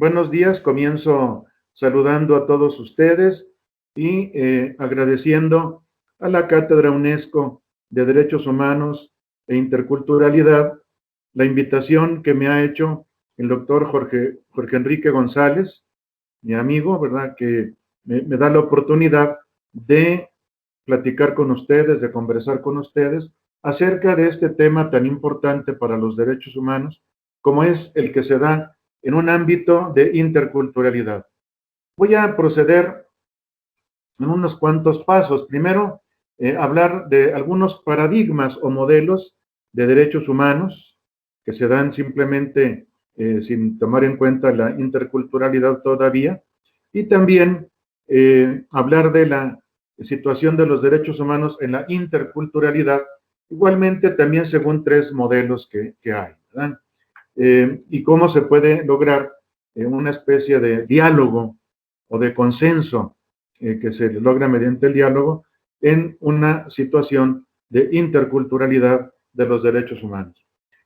buenos días. Comienzo saludando a todos ustedes y agradeciendo a la Cátedra UNESCO de Derechos Humanos e Interculturalidad la invitación que me ha hecho el doctor Jorge Enrique González, mi amigo, ¿verdad? Que me da la oportunidad de platicar con ustedes, de conversar con ustedes acerca de este tema tan importante para los derechos humanos, como es el que se da en un ámbito de interculturalidad. Voy a proceder en unos cuantos pasos. Primero, hablar de algunos paradigmas o modelos de derechos humanos que se dan simplemente sin tomar en cuenta la interculturalidad todavía, y también hablar de la situación de los derechos humanos en la interculturalidad, igualmente también según tres modelos que hay, ¿verdad? Y cómo se puede lograr una especie de diálogo o de consenso que se logra mediante el diálogo en una situación de interculturalidad de los derechos humanos.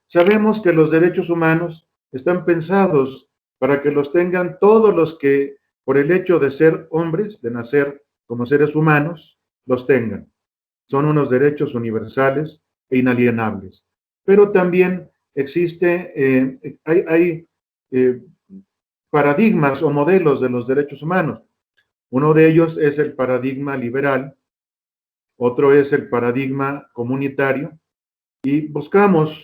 Sabemos que los derechos humanos están pensados para que los tengan todos los que, por el hecho de ser hombres, de nacer como seres humanos, los tengan. Son unos derechos universales e inalienables. Pero también hay paradigmas o modelos de los derechos humanos. Uno de ellos es el paradigma liberal, otro es el paradigma comunitario, y buscamos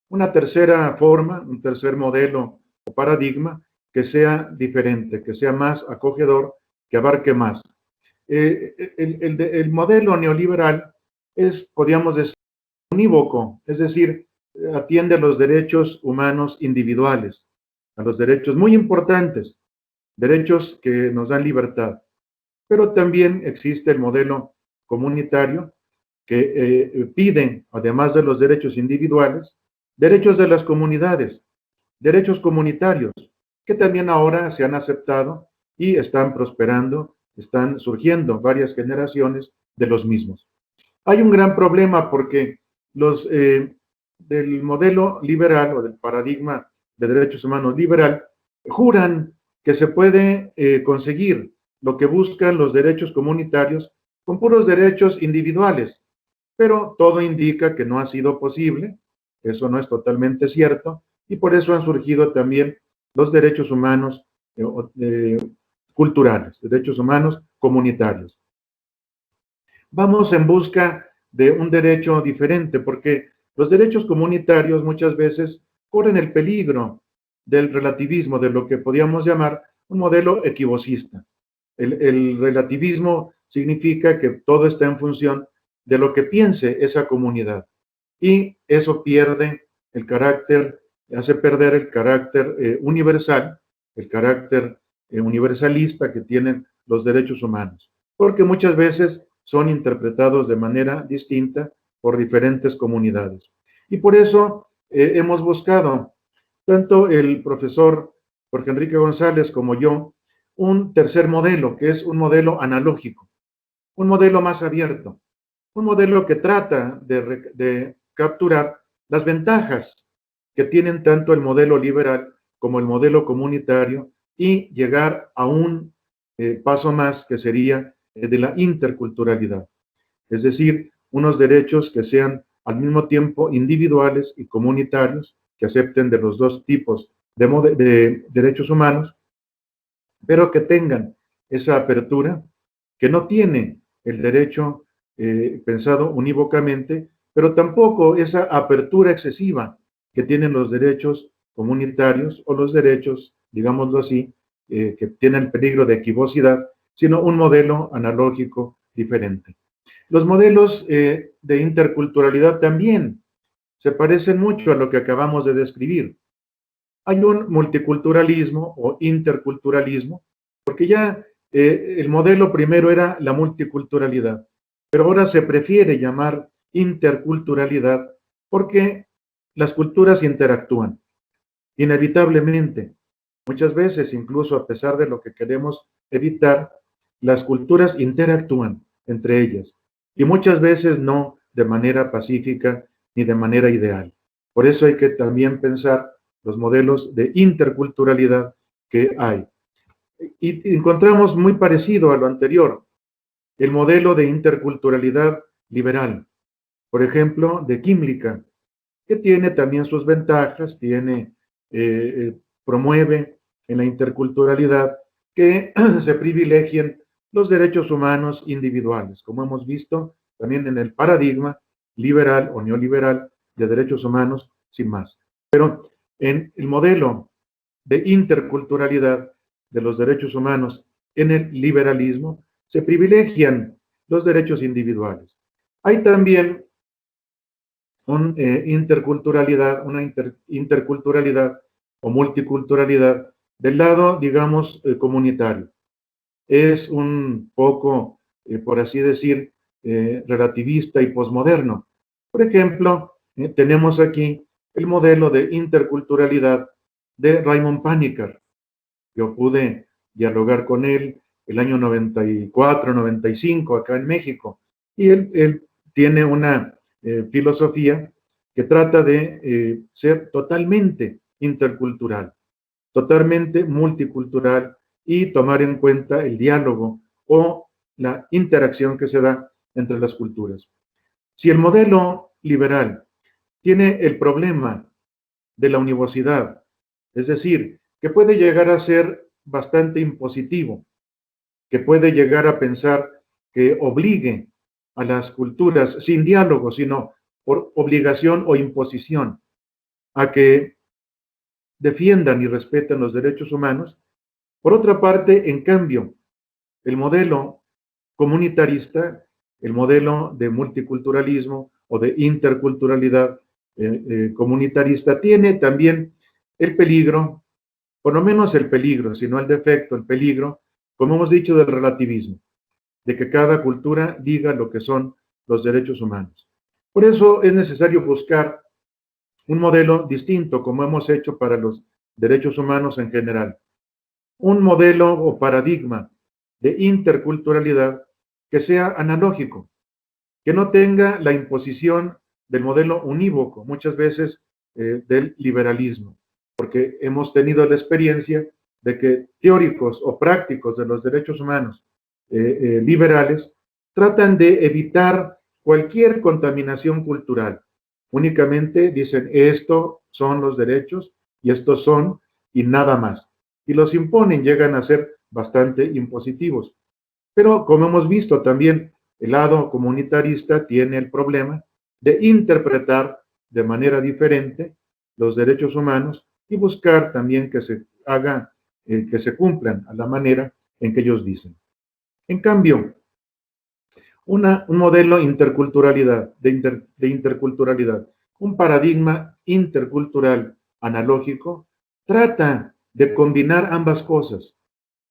una tercera forma, un tercer modelo o paradigma que sea diferente, que sea más acogedor, que abarque más. El modelo neoliberal es, podríamos decir, unívoco, es decir, atiende a los derechos humanos individuales, a los derechos muy importantes, derechos que nos dan libertad. Pero también existe el modelo comunitario que pide, además de los derechos individuales, derechos de las comunidades, derechos comunitarios, que también ahora se han aceptado y están prosperando, están surgiendo varias generaciones de los mismos. Hay un gran problema porque los del modelo liberal o del paradigma de derechos humanos liberal juran que se puede conseguir lo que buscan los derechos comunitarios con puros derechos individuales, pero todo indica que no ha sido posible, eso no es totalmente cierto, y por eso han surgido también los derechos humanos culturales, derechos humanos comunitarios. Vamos en busca de un derecho diferente, porque los derechos comunitarios muchas veces corren el peligro del relativismo, de lo que podríamos llamar un modelo equivocista. El relativismo significa que todo está en función de lo que piense esa comunidad, y eso pierde el carácter, hace perder el carácter universal, el carácter universalista que tienen los derechos humanos, porque muchas veces son interpretados de manera distinta por diferentes comunidades. Y por eso hemos buscado, tanto el profesor Jorge Enrique González como yo, un tercer modelo, que es un modelo analógico, un modelo más abierto, un modelo que trata de capturar las ventajas que tienen tanto el modelo liberal como el modelo comunitario y llegar a un paso más, que sería de la interculturalidad, es decir, unos derechos que sean al mismo tiempo individuales y comunitarios, que acepten de los dos tipos de derechos humanos, pero que tengan esa apertura que no tiene el derecho pensado unívocamente, pero tampoco esa apertura excesiva que tienen los derechos comunitarios o los derechos, digámoslo así, que tienen peligro de equivocidad, sino un modelo analógico diferente. Los modelos de interculturalidad también se parecen mucho a lo que acabamos de describir. Hay un multiculturalismo o interculturalismo, porque ya el modelo primero era la multiculturalidad, pero ahora se prefiere llamar interculturalidad porque las culturas interactúan, inevitablemente. Muchas veces, incluso a pesar de lo que queremos evitar, las culturas interactúan entre ellas, y muchas veces no de manera pacífica ni de manera ideal. Por eso hay que también pensar los modelos de interculturalidad que hay. Y encontramos muy parecido a lo anterior, el modelo de interculturalidad liberal, por ejemplo, de Química, que tiene también sus ventajas, promueve en la interculturalidad que se privilegien los derechos humanos individuales, como hemos visto también en el paradigma liberal o neoliberal de derechos humanos, sin más. Pero en el modelo de interculturalidad de los derechos humanos en el liberalismo, se privilegian los derechos individuales. Hay también una interculturalidad o multiculturalidad del lado, digamos, comunitario. Es un poco, por así decir, relativista y posmoderno. Por ejemplo, tenemos aquí el modelo de interculturalidad de Raymond Panikkar. Yo pude dialogar con él el año 94, 95, acá en México, y él tiene una filosofía que trata de ser totalmente intercultural, totalmente multicultural y tomar en cuenta el diálogo o la interacción que se da entre las culturas. Si el modelo liberal tiene el problema de la univocidad, es decir, que puede llegar a ser bastante impositivo, que puede llegar a pensar que obligue a las culturas sin diálogo, sino por obligación o imposición, a que defiendan y respeten los derechos humanos. Por otra parte, en cambio, el modelo comunitarista, el modelo de multiculturalismo o de interculturalidad comunitarista, tiene también el peligro, por lo menos el peligro, si no el defecto, el peligro, como hemos dicho, del relativismo, de que cada cultura diga lo que son los derechos humanos. Por eso es necesario buscar un modelo distinto, como hemos hecho para los derechos humanos en general. Un modelo o paradigma de interculturalidad que sea analógico, que no tenga la imposición del modelo unívoco, muchas veces del liberalismo, porque hemos tenido la experiencia de que teóricos o prácticos de los derechos humanos liberales tratan de evitar cualquier contaminación cultural. Únicamente dicen, estos son los derechos y estos son y nada más. Y los imponen, llegan a ser bastante impositivos. Pero como hemos visto también, el lado comunitarista tiene el problema de interpretar de manera diferente los derechos humanos y buscar también que se haga, que se cumplan a la manera en que ellos dicen. En cambio, un modelo de interculturalidad, un paradigma intercultural analógico, trata de combinar ambas cosas,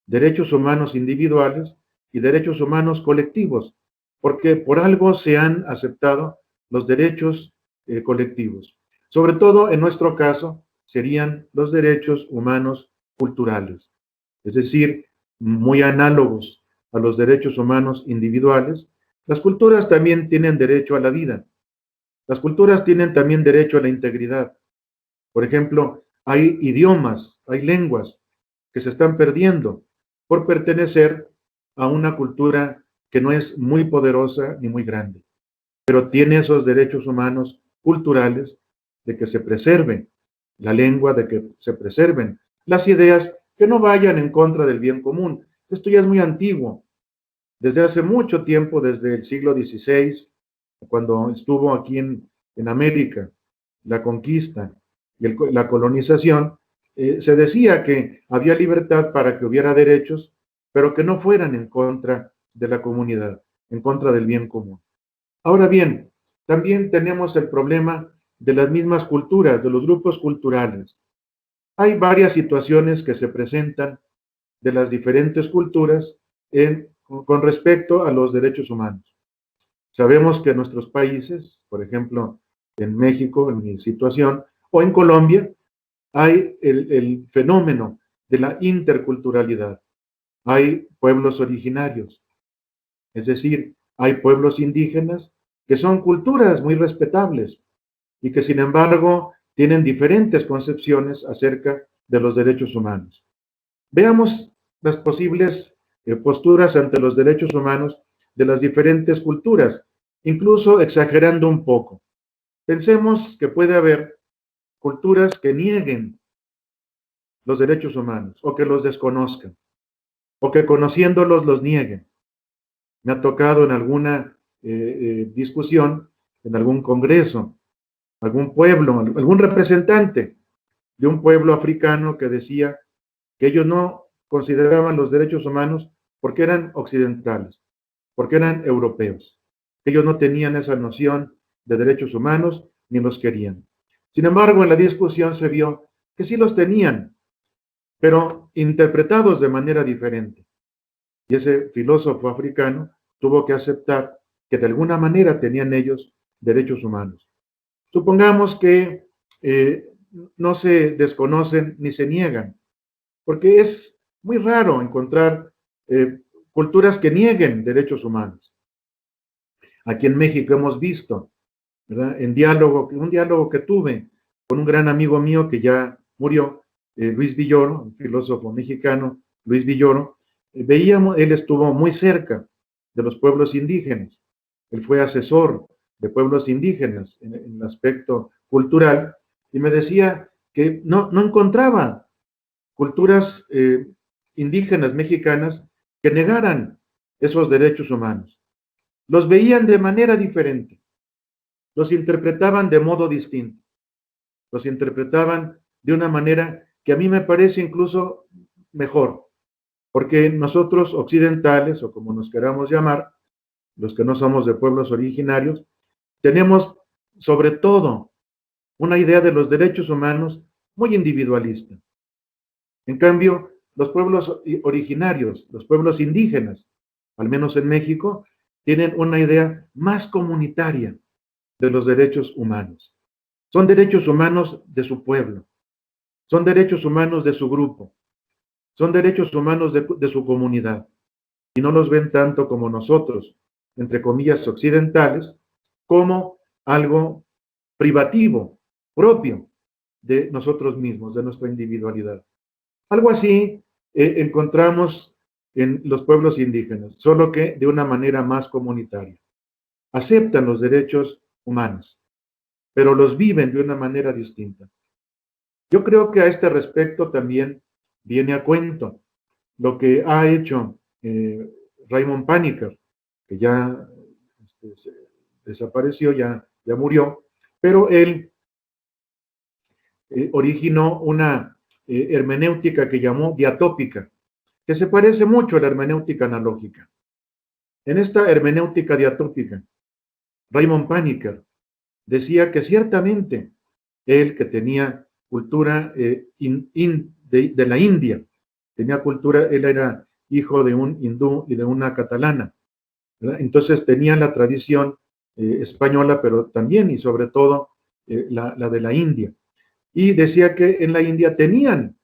derechos humanos individuales y derechos humanos colectivos, porque por algo se han aceptado los derechos colectivos. Sobre todo en nuestro caso serían los derechos humanos culturales, es decir, muy análogos a los derechos humanos individuales. Las culturas también tienen derecho a la vida. Las culturas tienen también derecho a la integridad. Por ejemplo, hay idiomas, hay lenguas que se están perdiendo por pertenecer a una cultura que no es muy poderosa ni muy grande, pero tiene esos derechos humanos culturales de que se preserve la lengua, de que se preserven las ideas que no vayan en contra del bien común. Esto ya es muy antiguo. Desde hace mucho tiempo, desde el siglo XVI, cuando estuvo aquí en América, la conquista y la colonización, se decía que había libertad para que hubiera derechos, pero que no fueran en contra de la comunidad, en contra del bien común. Ahora bien, también tenemos el problema de las mismas culturas, de los grupos culturales. Hay varias situaciones que se presentan de las diferentes culturas con respecto a los derechos humanos. Sabemos que en nuestros países, por ejemplo, en México, en mi situación, o en Colombia, hay el fenómeno de la interculturalidad. Hay pueblos originarios, es decir, hay pueblos indígenas que son culturas muy respetables y que sin embargo tienen diferentes concepciones acerca de los derechos humanos. Veamos las posibles posturas ante los derechos humanos de las diferentes culturas, incluso exagerando un poco. Pensemos que puede haber culturas que nieguen los derechos humanos o que los desconozcan o que conociéndolos los nieguen. Me ha tocado en alguna discusión, en algún congreso, algún pueblo, algún representante de un pueblo africano que decía que ellos no consideraban los derechos humanos porque eran occidentales, porque eran europeos. Ellos no tenían esa noción de derechos humanos ni los querían. Sin embargo, en la discusión se vio que sí los tenían, pero interpretados de manera diferente. Y ese filósofo africano tuvo que aceptar que de alguna manera tenían ellos derechos humanos. Supongamos que no se desconocen ni se niegan, porque es muy raro encontrar culturas que nieguen derechos humanos. Aquí en México hemos visto, ¿verdad? Un diálogo que tuve con un gran amigo mío que ya murió, Luis Villoro, un filósofo mexicano, Luis Villoro. Veíamos, él estuvo muy cerca de los pueblos indígenas, él fue asesor de pueblos indígenas en el aspecto cultural, y me decía que no encontraba culturas indígenas mexicanas que negaran esos derechos humanos. Los veían de manera diferente, los interpretaban de modo distinto, los interpretaban de una manera que a mí me parece incluso mejor, porque nosotros occidentales, o como nos queramos llamar, los que no somos de pueblos originarios, tenemos sobre todo una idea de los derechos humanos muy individualista. En cambio, los pueblos originarios, los pueblos indígenas, al menos en México, tienen una idea más comunitaria de los derechos humanos. Son derechos humanos de su pueblo, son derechos humanos de su grupo, son derechos humanos de su comunidad. Y no los ven tanto como nosotros, entre comillas occidentales, como algo privativo, propio de nosotros mismos, de nuestra individualidad. Algo así encontramos en los pueblos indígenas, solo que de una manera más comunitaria. Aceptan los derechos humanos, pero los viven de una manera distinta. Yo creo que a este respecto también viene a cuento lo que ha hecho Raymond Panikkar, que ya desapareció, ya murió, pero él originó una hermenéutica que llamó diatópica, que se parece mucho a la hermenéutica analógica. En esta hermenéutica diatópica, Raymond Panikkar decía que ciertamente él, que tenía cultura de la India, tenía cultura, él era hijo de un hindú y de una catalana, ¿verdad? Entonces tenía la tradición española, pero también y sobre todo la de la India. Y decía que en la India tenían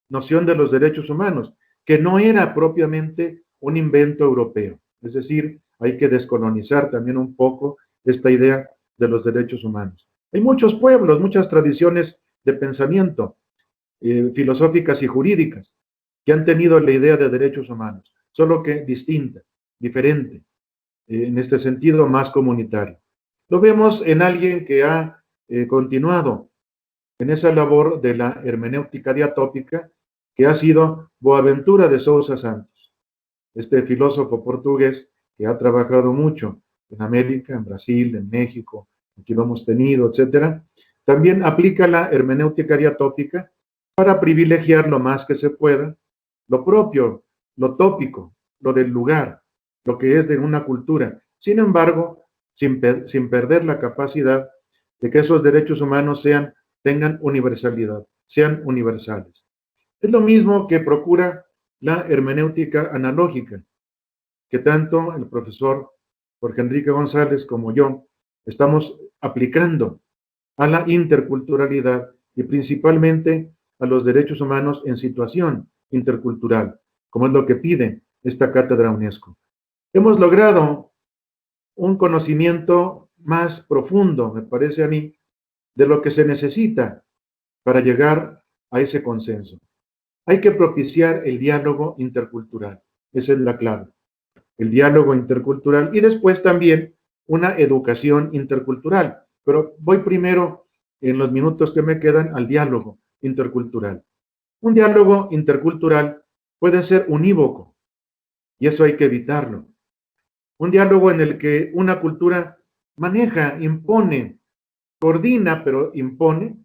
noción de los derechos humanos, que no era propiamente un invento europeo. Es decir, hay que descolonizar también un poco esta idea de los derechos humanos. Hay muchos pueblos, muchas tradiciones de pensamiento, filosóficas y jurídicas, que han tenido la idea de derechos humanos, solo que distinta, diferente, en este sentido más comunitario. Lo vemos en alguien que ha continuado en esa labor de la hermenéutica diatópica, que ha sido Boaventura de Sousa Santos, este filósofo portugués que ha trabajado mucho en América, en Brasil, en México, aquí lo hemos tenido, etcétera. También aplica la hermenéutica diatópica para privilegiar lo más que se pueda lo propio, lo tópico, lo del lugar, lo que es de una cultura. Sin embargo, sin perder la capacidad de que esos derechos humanos tengan universalidad, sean universales. Es lo mismo que procura la hermenéutica analógica, que tanto el profesor Jorge Enrique González como yo estamos aplicando a la interculturalidad y principalmente a los derechos humanos en situación intercultural, como es lo que pide esta cátedra UNESCO. Hemos logrado un conocimiento más profundo, me parece a mí, de lo que se necesita para llegar a ese consenso. Hay que propiciar el diálogo intercultural. Esa es la clave. El diálogo intercultural y después también una educación intercultural. Pero voy primero, en los minutos que me quedan, al diálogo intercultural. Un diálogo intercultural puede ser unívoco y eso hay que evitarlo. Un diálogo en el que una cultura maneja, impone, coordina, pero impone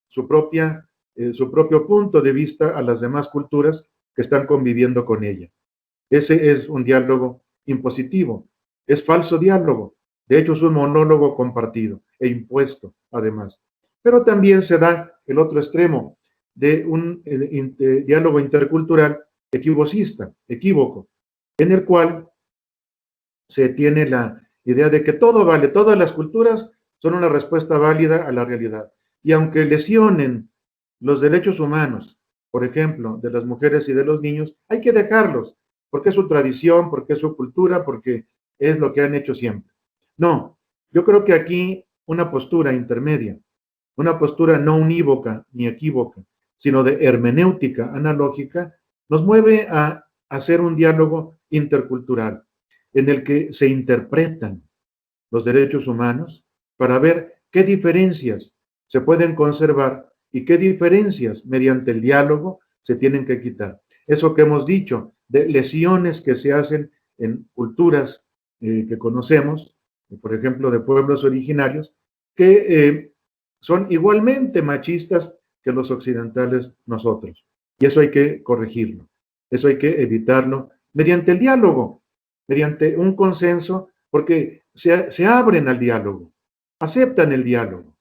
su propio punto de vista a las demás culturas que están conviviendo con ella. Ese es un diálogo impositivo, es falso diálogo. De hecho, es un monólogo compartido e impuesto, además. Pero también se da el otro extremo de un diálogo intercultural equívoco, en el cual se tiene la idea de que todo vale, todas las culturas son una respuesta válida a la realidad. Y aunque lesionen los derechos humanos, por ejemplo, de las mujeres y de los niños, hay que dejarlos, porque es su tradición, porque es su cultura, porque es lo que han hecho siempre. No, yo creo que aquí una postura intermedia, una postura no unívoca ni equívoca, sino de hermenéutica analógica, nos mueve a hacer un diálogo intercultural en el que se interpretan los derechos humanos para ver qué diferencias se pueden conservar y qué diferencias mediante el diálogo se tienen que quitar. Eso que hemos dicho de lesiones que se hacen en culturas que conocemos, por ejemplo, de pueblos originarios, que son igualmente machistas que los occidentales nosotros. Y eso hay que corregirlo, eso hay que evitarlo mediante el diálogo, mediante un consenso, porque se abren al diálogo, aceptan el diálogo.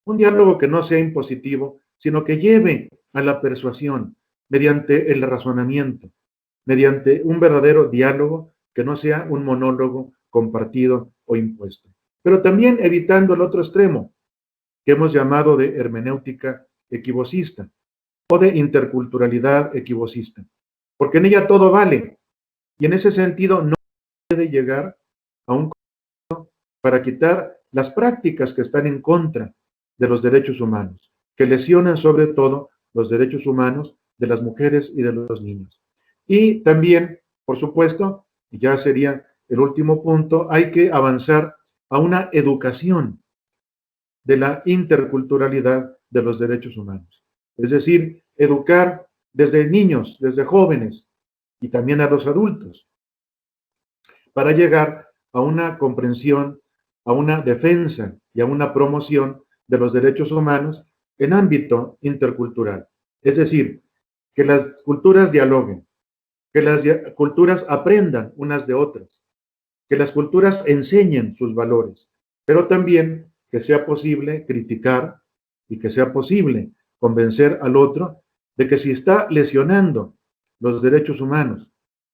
Un diálogo que no sea impositivo, sino que lleve a la persuasión mediante el razonamiento, mediante un verdadero diálogo que no sea un monólogo compartido o impuesto. Pero también evitando el otro extremo, que hemos llamado de hermenéutica equivocista o de interculturalidad equivocista, porque en ella todo vale y en ese sentido no puede llegar a un para quitar las prácticas que están en contra de los derechos humanos, que lesionan sobre todo los derechos humanos de las mujeres y de los niños. Y también, por supuesto, y ya sería el último punto, hay que avanzar a una educación de la interculturalidad de los derechos humanos. Es decir, educar desde niños, desde jóvenes y también a los adultos, para llegar a una comprensión, a una defensa y a una promoción de los derechos humanos en ámbito intercultural. Es decir, que las culturas dialoguen, que las culturas aprendan unas de otras, que las culturas enseñen sus valores, pero también que sea posible criticar y que sea posible convencer al otro de que si está lesionando los derechos humanos,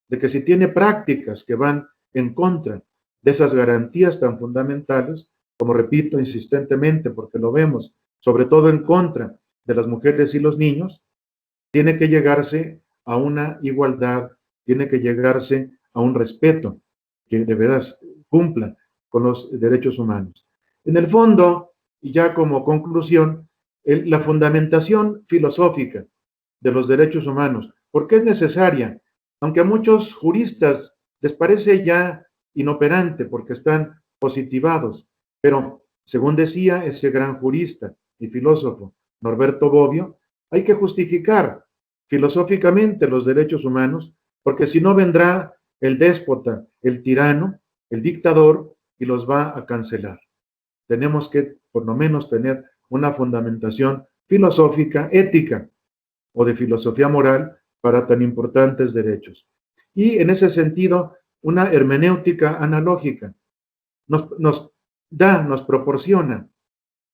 de que si tiene prácticas que van en contra de esas garantías tan fundamentales, como repito insistentemente porque lo vemos, sobre todo en contra de las mujeres y los niños, tiene que llegarse a una igualdad, tiene que llegarse a un respeto que de veras cumpla con los derechos humanos. En el fondo, y ya como conclusión, la fundamentación filosófica de los derechos humanos, porque es necesaria, aunque a muchos juristas les parece ya inoperante porque están positivados, pero según decía ese gran jurista y filósofo Norberto Bobbio, hay que justificar filosóficamente los derechos humanos, porque si no vendrá el déspota, el tirano, el dictador y los va a cancelar. Tenemos que, por lo menos, tener una fundamentación filosófica, ética o de filosofía moral para tan importantes derechos. Y en ese sentido, una hermenéutica analógica nos proporciona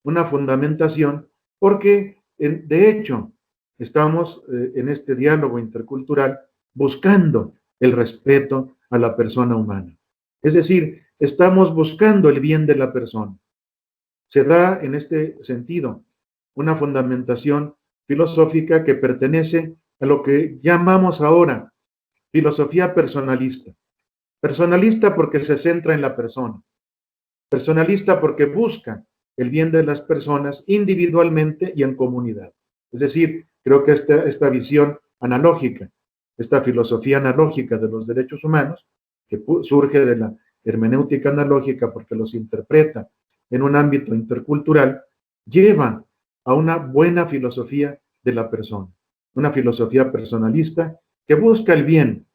una fundamentación porque, de hecho, estamos en este diálogo intercultural buscando el respeto a la persona humana. Es decir, estamos buscando el bien de la persona. Se da en este sentido una fundamentación filosófica que pertenece a lo que llamamos ahora filosofía personalista. Personalista porque se centra en la persona. Personalista porque busca el bien de las personas individualmente y en comunidad. Es decir, creo que esta visión analógica, esta filosofía analógica de los derechos humanos, que surge de la hermenéutica analógica porque los interpreta en un ámbito intercultural, lleva a una buena filosofía de la persona, una filosofía personalista que busca el bien,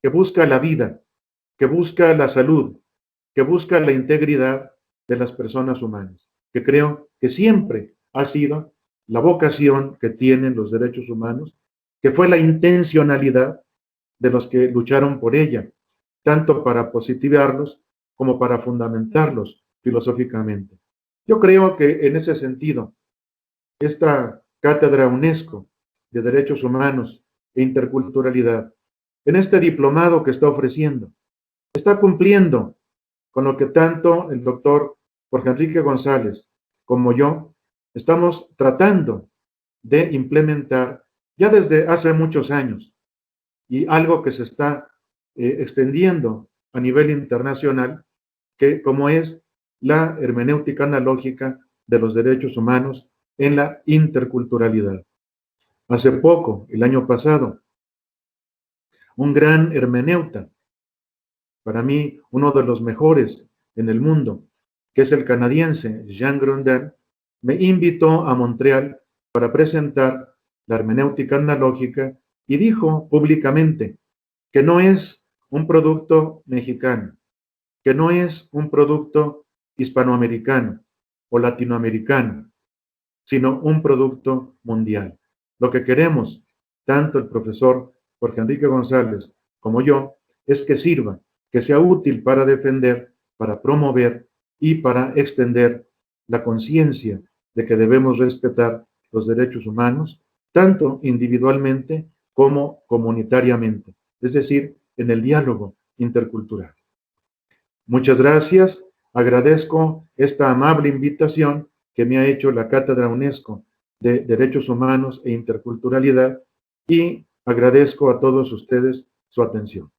que busca la vida, que busca la salud, que busca la integridad de las personas humanas, que creo que siempre ha sido la vocación que tienen los derechos humanos, que fue la intencionalidad de los que lucharon por ella, tanto para positivarlos como para fundamentarlos filosóficamente. Yo creo que en ese sentido, esta cátedra UNESCO de Derechos Humanos e Interculturalidad, en este diplomado que está ofreciendo, está cumpliendo con lo que tanto el doctor Jorge Enrique González como yo estamos tratando de implementar ya desde hace muchos años, y algo que se está extendiendo a nivel internacional, que como es la hermenéutica analógica de los derechos humanos en la interculturalidad. Hace poco, el año pasado, un gran hermeneuta, para mí uno de los mejores en el mundo, que es el canadiense Jean Grondin, me invitó a Montreal para presentar la hermenéutica analógica y dijo públicamente que no es un producto mexicano, que no es un producto hispanoamericano o latinoamericano, sino un producto mundial. Lo que queremos, tanto el profesor Jorge Enrique González como yo, es que sirva, que sea útil para defender, para promover y para extender la conciencia de que debemos respetar los derechos humanos, tanto individualmente como comunitariamente, es decir, en el diálogo intercultural. Muchas gracias, agradezco esta amable invitación que me ha hecho la Cátedra UNESCO de Derechos Humanos e Interculturalidad y agradezco a todos ustedes su atención.